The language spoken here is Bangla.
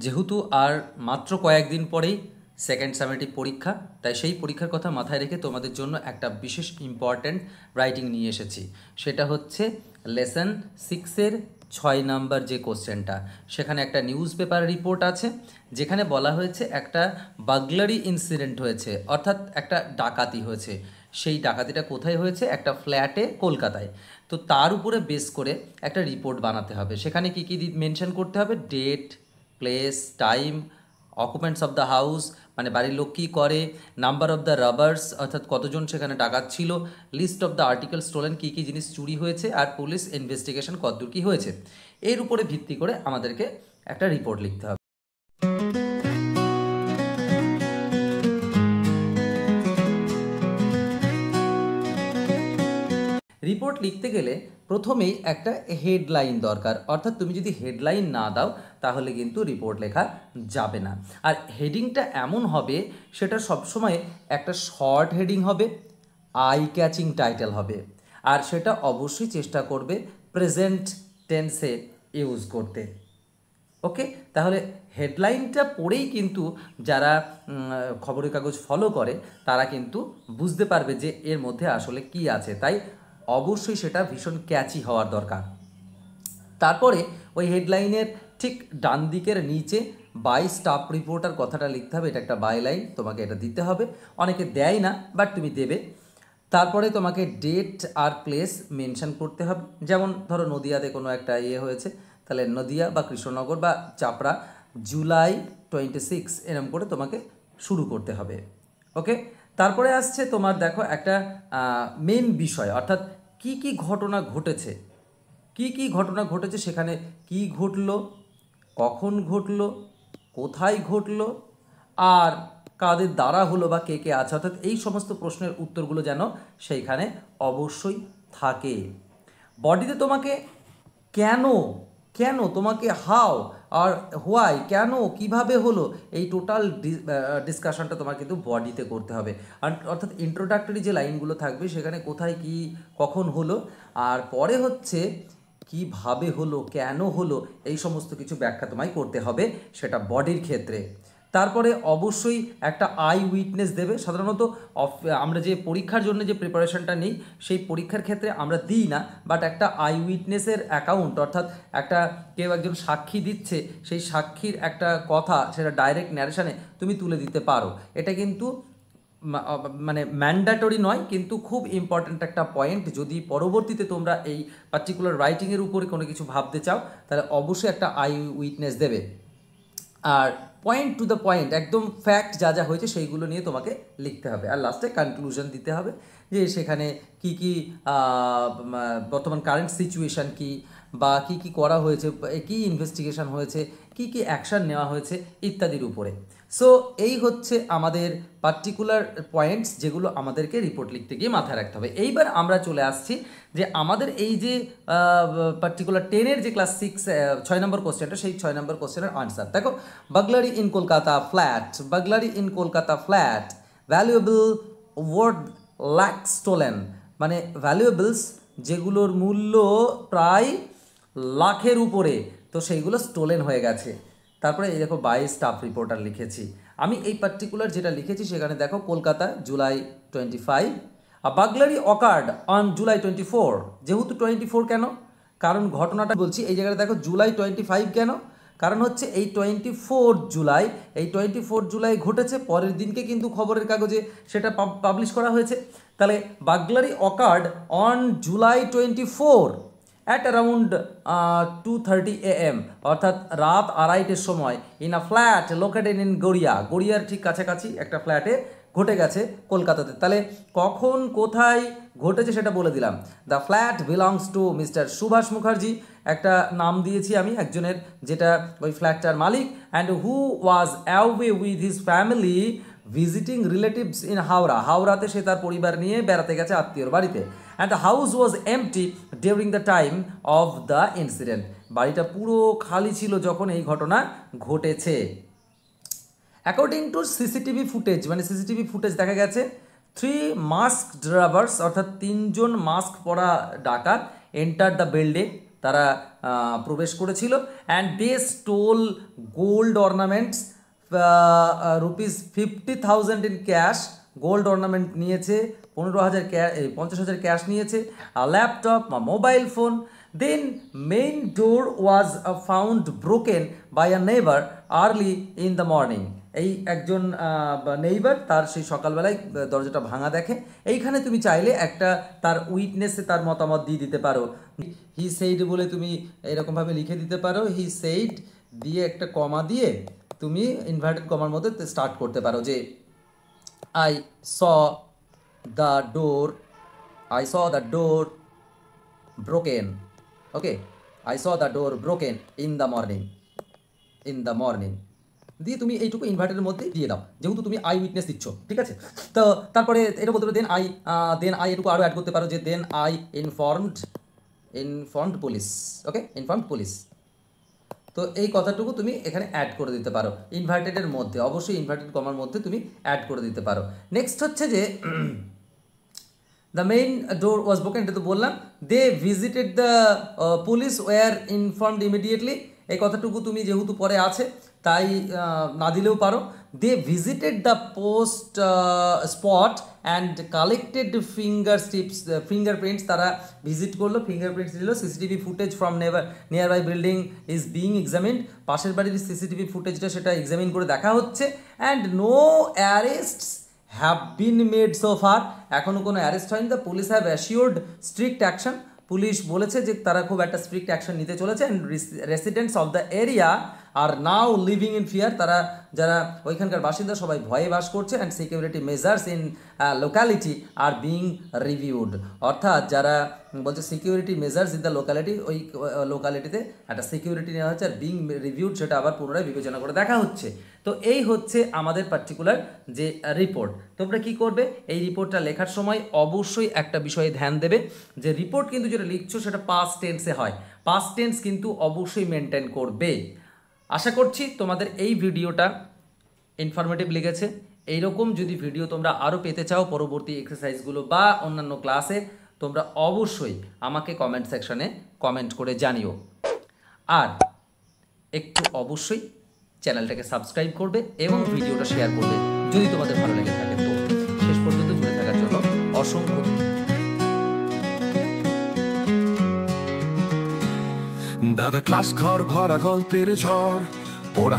যেহেতু আর মাত্র কয়েকদিন পরেই সেকেন্ড সামেটিভ পরীক্ষা, তাই সেই পরীক্ষার কথা মাথায় রেখে তোমাদের জন্য একটা বিশেষ ইম্পর্ট্যান্ট রাইটিং নিয়ে এসেছি। সেটা হচ্ছে লেসন 6-এর 6 নাম্বার যে কোশ্চেনটা, সেখানে একটা নিউজ পেপার রিপোর্ট আছে যেখানে বলা হয়েছে একটা বাগলারি ইনসিডেন্ট হয়েছে, অর্থাৎ একটা ডাকাতি হয়েছে। সেই ডাকাতিটা কোথায় হয়েছে? একটা ফ্ল্যাটে কলকাতায়। তো তার উপরে বেস করে একটা রিপোর্ট বানাতে হবে। সেখানে কী কী মেনশন করতে হবে? Date, place, time, occupants of the house মানে বাড়ির লোক কী করে, নাম্বার অফ দ্য রবার্স অর্থাৎ কতজন সেখানে ডাকাত ছিল, list of the article stolen কী কী জিনিস চুরি হয়েছে, আর পুলিশ ইনভেস্টিগেশন কতদূর কী হয়েছে। এর উপরে ভিত্তি করে আমাদেরকে একটা রিপোর্ট লিখতে হবে। রিপোর্ট লিখতে গেলে প্রথমেই একটা হেডলাইন দরকার, অর্থাৎ তুমি যদি হেডলাইন না দাও তাহলে কিন্তু রিপোর্ট লেখা যাবে না। আর হেডিংটা এমন হবে, সেটা সবসময় একটা শর্ট হেডিং হবে, আই ক্যাচিং টাইটেল হবে, আর সেটা অবশ্যই চেষ্টা করবে প্রেজেন্ট টেন্সে ইউজ করতে। ওকে, তাহলে হেডলাইনটা পড়েই কিন্তু যারা খবরের কাগজ ফলো করে তারা কিন্তু বুঝতে পারবে যে এর মধ্যে আসলে কি আছে। তাই অবশ্যই সেটা ভীষণ ক্যাচি হওয়ার দরকার। তারপরে ওই হেডলাইনের ঠিক ডান দিকের নিচে বাই স্টাফ রিপোর্টার কথাটা লিখতে হবে। এটা একটা বাই লাইন, তোমাকে এটা দিতে হবে। অনেকে দেয় না, বাট তুমি দেবে। তারপরে তোমাকে ডেট আর প্লেস মেনশন করতে হবে। যেমন ধরো নদিয়াতে কোনো একটা হয়েছে, তাহলে নদিয়া বা কৃষ্ণনগর বা চাপড়া জুলাই 26 এরম করে তোমাকে শুরু করতে হবে। ওকে, তারপরে আসছে তোমার দেখো একটা মেন বিষয়, অর্থাৎ কি কি ঘটনা ঘটেছে, কি কি ঘটনা ঘটেছে, সেখানে কি ঘটলো, কখন ঘটলো, কোথায় ঘটলো, আর কাদের দ্বারা হলো বা কে কে আছে, অর্থাৎ এই সমস্ত প্রশ্নের উত্তরগুলো যেন সেইখানে অবশ্যই থাকে। বডিতে তোমাকে কেন, কেন তোমাকে হাউ আর হোয়াই, কেন কিভাবে হলো, এই টোটাল ডিসকাশনটা তোমার কিন্তু বডিতে করতে হবে। অর্থাৎ ইন্ট্রোডাক্টরি যে লাইনগুলো থাকবে সেখানে কোথায় কি কখন হলো, আর পরে হচ্ছে কিভাবে হলো, কেন হলো, এই সমস্ত কিছু ব্যাখ্যা তোমায় করতে হবে, সেটা বডির ক্ষেত্রে। তারপরে অবশ্যই একটা আই উইটনেস দেবে। সাধারণত আমরা যে পরীক্ষার জন্য যে প্রিপারেশনটা নিই সেই পরীক্ষার ক্ষেত্রে আমরা দিই না, বাট একটা আই উইটনেসের অ্যাকাউন্ট, অর্থাৎ একটা কেউ একজন সাক্ষী দিচ্ছে, সেই সাক্ষীর একটা কথা সেটা ডাইরেক্ট ন্যারেশনে তুমি তুলে দিতে পারো। এটা কিন্তু মানে ম্যান্ডেটরি নয়, কিন্তু খুব ইম্পর্ট্যান্ট একটা পয়েন্ট। যদি পরবর্তীতে তোমরা এই পার্টিকুলার রাইটিংয়ের উপরে কোনো কিছু ভাবতে চাও তাহলে অবশ্যই একটা আই উইটনেস দেবে। আর পয়েন্ট টু দ্য পয়েন্ট, একদম ফ্যাক্ট যা যা হয়েছে সেইগুলো নিয়ে তোমাকে লিখতে হবে। আর লাস্টে কনক্লুশন দিতে হবে যে সেখানে কি কি বর্তমান কারেন্ট সিচুয়েশান কি, বা কি কি করা হয়েছে, কি ইনভেস্টিগেশন হয়েছে, কি কি অ্যাকশান নেওয়া হয়েছে ইত্যাদির উপরে। সো এই হচ্ছে আমাদের পার্টিকুলার পয়েন্টস যেগুলো আমাদেরকে রিপোর্ট লিখতে গিয়ে মাথায় রাখতে হবে। এইবার আমরা চলে আসছি যে আমাদের এই যে পার্টিকুলার 10-এর যে ক্লাস 6 নম্বর কোশ্চেনটা, সেই 6 নম্বর কোশ্চেনের আনসার দেখো। Burglary in Kolkata flat, burglary in Kolkata flat, valuable worth lakh stolen, মানে ভ্যালুয়েবলস যেগুলোর মূল্য প্রায় লাখের উপরে, তো সেইগুলো স্টোলেন হয়ে গেছে। তারপরে এই দেখো বাই স্টাফ রিপোর্টার লিখেছি আমি। এই পার্টিকুলার যেটা লিখেছি সেখানে দেখো Kolkata July 25, burglary occurred on July 24। যেহেতু 24 কেন, কারণ ঘটনাটা বলছি এই জায়গায় দেখো জুলাই 25 কেন, কারণ হচ্ছে এই 24 জুলাই, এই 24 জুলাই ঘটেছে, পরের দিনকে কিন্তু খবরের কাগজে সেটা পাবলিশ করা হয়েছে। তাহলে burglary occurred on July 24 at around 2:30 AM, অর্থাৎ রাত 2:30-এর সময়, in a flat located in Garia, গড়িয়ার ঠিক কাছাকাছি একটা ফ্ল্যাটে ঘটে গেছে কলকাতাতে। তাহলে কখন কোথায় ঘটেছে সেটা বলে দিলাম। The flat belongs to mister Subhash Mukherjee, একটা নাম দিয়েছি আমি একজনের, যেটা ওই ফ্ল্যাটটার মালিক, and who was away with his family visiting relatives in Howrah, হাওড়াতে সে তার পরিবার নিয়ে বেড়াতে গেছে আত্মীয়র বাড়িতে। And the house was empty during the time of the incident, বাড়িটা পুরো খালি ছিল যখন এই ঘটনা ঘটেছে। অ্যাকর্ডিং টু সিসিটিভি ফুটেজ, মানে সিসিটিভি ফুটেজ দেখা গেছে 3 মাস্কড রবার্স, অর্থাৎ 3জন মাস্ক পরা ডাকাত এন্টার দ্য বিল্ডিং, তারা প্রবেশ করেছিল। And they stole gold ornaments ₹50,000 in cash, gold ornament নিয়েছে, 50,000 ক্যাশ নিয়েছে, laptop, mobile phone. Then main door was found broken by a neighbour early in the morning. এই একজন নেইবার তার সেই সকালবেলায় দরজাটা ভাঙা দেখে। এইখানে তুমি চাইলে একটা তার উইটনেসে তার মতামত দিয়ে দিতে পারো। হি সেইড বলে তুমি এরকমভাবে লিখে দিতে পারো, হি সেইড দিয়ে একটা কমা দিয়ে তুমি ইনভার্টেড কমার মধ্যে স্টার্ট করতে পারো যে I saw the door broken. Okay, I saw the door broken in the morning. দিয়ে তুমি এইটুকু ইনভার্টারের মধ্যে দিয়ে দাও, যেহেতু তুমি আই উইটনেস দিচ্ছ, ঠিক আছে। তো তারপরে এটা বলতে পারো দেন আই এটুকু আরও অ্যাড করতে পারো যে then I informed police. Okay, informed police. তো এই কথাটুকু তুমি এখানে অ্যাড করে দিতে পারো ইনভার্টেডের মধ্যে, অবশ্যই ইনভার্টেড কমার মধ্যে তুমি অ্যাড করে দিতে পারো। নেক্সট হচ্ছে যে the main door was broken, এটা তো বললাম। They visited the police were informed immediately, এই কথাটুকু তুমি যেহেতু পরে আছে তাই না দিলেও পারো। They visited the post spot and collected fingerprints, তারা ভিজিট করলো, ফিঙ্গারপ্রিন্টস দিল। CCTV footage from nearby building is being examined, পাশের বাড়ির সিসিটিভি ফুটেজটা সেটা এক্সামিন করে দেখা হচ্ছে। And no arrests have been made so far, এখনও কোনো অ্যারেস্ট হয়নি। The police have assured strict action, police বলেছে যে তারা খুব একটা স্ট্রিক্ট অ্যাকশন নিতে চলেছে। And residents of the area are now living in fear, তারা যারা ওইখানকার বাসিন্দা সবাই ভয়ে বাস করছে। And security measures in locality are being reviewed, অর্থাৎ যারা বলছে security measures in the locality, ওই লোকালিটিতে একটা সিকিউরিটি নেওয়া হচ্ছে আর বিং রিভিউড সেটা আবার পুনরায় বিবেচনা করে দেখা হচ্ছে। তো এই হচ্ছে আমাদের পার্টিকুলার যে রিপোর্ট। তোমরা কি করবে, এই রিপোর্টটা লেখার সময় অবশ্যই একটা বিষয়ে ধ্যান দেবে যে রিপোর্ট কিন্তু যেটা লিখছো সেটা পাস্ট টেন্সে হয়, পাস্ট টেন্স কিন্তু অবশ্যই মেনটেন করবে। আশা করছি তোমাদের এই ভিডিওটা ইনফরমেটিভ লেগেছে। এইরকম যদি ভিডিও তোমরা আরও পেতে চাও পরবর্তী এক্সারসাইজগুলো বা অন্যান্য ক্লাসে, তোমরা অবশ্যই আমাকে কমেন্ট সেকশনে কমেন্ট করে জানিও। আর একটু অবশ্যই চ্যানেলটাকে সাবস্ক্রাইব করবে এবং ভিডিওটা শেয়ার করবে যদি তোমাদের ভালো লেগে থাকে। তো শেষ পর্যন্ত জুড়ে থাকার জন্য অসংখ্য দাদা ক্লাস ঘর ভরা গল্পের ঝড়।